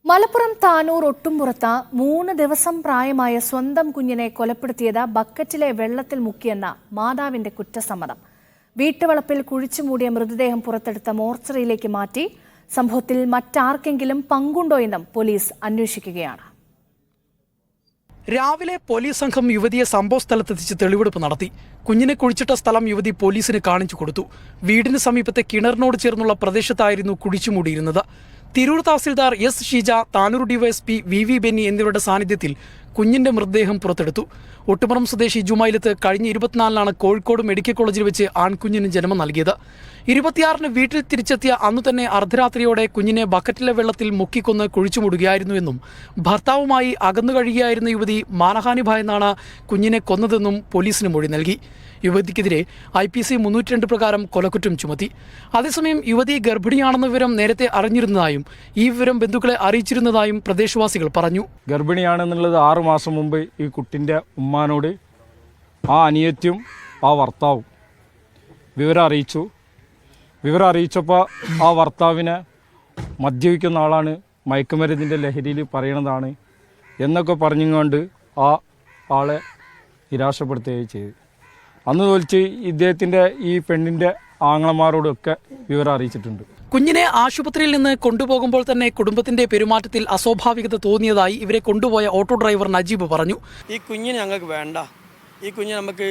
മലപ്പുറം താനൂർ ഒട്ടുംപുറത്ത് 3 ദിവസം പ്രായമായ സ്വന്തം കുഞ്ഞിനെ കൊലപ്പെടുത്തിയത് ബക്കറ്റിലെ വെള്ളത്തിൽ മുക്കിയെന്ന മാതാവിന്റെ കുറ്റസമ്മതം. വീട്ടുവളപ്പിൽ കുഴിച്ചുമൂടിയ മൃതദേഹം പുറത്തെടുത്ത മോർച്ചറിയിലേക്ക് മാറ്റി. സംഭവത്തിൽ മറ്റാർക്കെങ്കിലും പങ്കുണ്ടോ എന്നും പോലീസ് അന്വേഷിക്കുകയാണ്. രാവിലെ പോലീസ് സംഘം യുവതിയെ സംഭവസ്ഥലത്തെത്തിച്ച് തെളിവെടുപ്പ് നടത്തി. കുഞ്ഞിനെ കുഴിച്ചിട്ട സ്ഥലം യുവതി പോലീസിന് കാണിച്ചു കൊടുത്തു. വീടിന് സമീപത്തെ കിണറിനോട് ചേർന്നുള്ള പ്രദേശത്തായിരുന്നു കുഴിച്ചുമൂടിയിരുന്നത്. Tirur tahsildar S Sheeja, Tanur DYSP V Benny എന്നിവരുടെ സാന്നിധ്യത്തിൽ കുഞ്ഞിന്റെ മൃതദേഹം പുറത്തെടുത്തു. ഒട്ടുപുറം സ്വദേശി ജുമൈലത്ത് കഴിഞ്ഞ 24-നാണ് കോഴിക്കോട് മെഡിക്കൽ കോളേജിൽ വെച്ച് ആൺകുഞ്ഞിന് ജന്മം നൽകിയത്. 26-ന് വീട്ടിൽ തിരിച്ചെത്തിയ അന്നു തന്നെ അർദ്ധരാത്രിയോടെ കുഞ്ഞിനെ ബക്കറ്റിലെ വെള്ളത്തിൽ മുക്കിക്കൊന്ന് കുഴിച്ചുമൂടുകയായിരുന്നുവെന്നും ഭർത്താവുമായി അകന്നു കഴിയുകയായിരുന്ന യുവതി മാനഹാനി ഭയന്നാണ് കുഞ്ഞിനെ കൊന്നതെന്നും പോലീസിന് മൊഴി നൽകി. യുവതിക്കെതിരെ IPC 302 പ്രകാരം കൊലക്കുറ്റം ചുമത്തി. അതേസമയം യുവതി ഗർഭിണിയാണെന്ന വിവരം നേരത്തെ അറിഞ്ഞിരുന്നതായും ഈ വിവരം ബന്ധുക്കളെ അറിയിച്ചിരുന്നതായും പ്രദേശവാസികൾ പറഞ്ഞു. ഗർഭിണിയാണെന്നുള്ളത് 6 മാസം മുമ്പ് ഈ കുട്ടിൻ്റെ ഉമ്മാനോട് ആ അനിയത്തിയും ആ ഭർത്താവും വിവരം അറിയിച്ചപ്പോൾ ആ ഭർത്താവിനെ മദ്യപിക്കുന്ന ആളാണ്, മയക്കുമരുന്നിൻ്റെ ലഹരിയിൽ പറയണതാണ് എന്നൊക്കെ പറഞ്ഞുകൊണ്ട് ആ ആളെ നിരാശപ്പെടുത്തുകയും ചെയ്തു. അന്ന് തോൽച്ച് ഇദ്ദേഹത്തിൻ്റെ ഈ പെണ്ണിൻ്റെ ആങ്ങളമാരോടൊക്കെ വിവരം അറിയിച്ചിട്ടുണ്ട്. കുഞ്ഞിനെ ആശുപത്രിയിൽ നിന്ന് കൊണ്ടുപോകുമ്പോൾ തന്നെ കുടുംബത്തിന്റെ പെരുമാറ്റത്തിൽ അസ്വാഭാവികത തോന്നിയതായി ഇവരെ കൊണ്ടുപോയ ഓട്ടോ ഡ്രൈവർ നജീബ് പറഞ്ഞു. ഈ കുഞ്ഞിനെ ഞങ്ങൾക്ക് വേണ്ട, ഈ കുഞ്ഞിനെ നമുക്ക്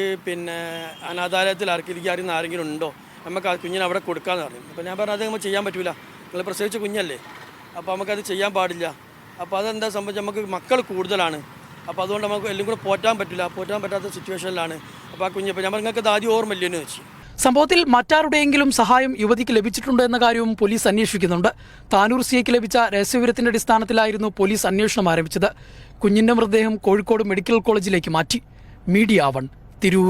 അനാഥാലയത്തിൽ അറിയുന്ന ആരെങ്കിലും ഉണ്ടോ, നമുക്ക് ആ കുഞ്ഞിനെ അവിടെ കൊടുക്കാമെന്ന് പറഞ്ഞു. അപ്പോൾ ഞാൻ പറഞ്ഞു, അത് നമുക്ക് ചെയ്യാൻ പറ്റില്ല, നിങ്ങൾ പ്രസവിച്ച കുഞ്ഞല്ലേ, അപ്പോൾ നമുക്കത് ചെയ്യാൻ പാടില്ല. അപ്പോൾ അതെന്താ സംഭവിച്ചാൽ നമുക്ക് മക്കൾ കൂടുതലാണ്, അപ്പോൾ അതുകൊണ്ട് നമുക്ക് എല്ലാം കൂടെ പോറ്റാൻ പറ്റാത്ത സിറ്റുവേഷനിലാണ്. അപ്പോൾ ആ കുഞ്ഞ്, അപ്പോൾ ഞാൻ നിങ്ങൾക്ക് അത് ആദ്യം ഓർമ്മയില്ലെന്ന് വെച്ചു. സംഭവത്തിൽ മറ്റാരുടെയെങ്കിലും സഹായം യുവതിക്ക് ലഭിച്ചിട്ടുണ്ടോ എന്ന കാര്യവും പോലീസ് അന്വേഷിക്കുന്നുണ്ട്. താനൂർ സിഐക്ക് ലഭിച്ച രഹസ്യവിവരത്തിന്റെ അടിസ്ഥാനത്തിലായിരുന്നു പോലീസ് അന്വേഷണം ആരംഭിച്ചത്. കുഞ്ഞിന്റെ മൃതദേഹം കോഴിക്കോട് മെഡിക്കൽ കോളേജിലേക്ക് മാറ്റി. മീഡിയ 1, തിരൂർ.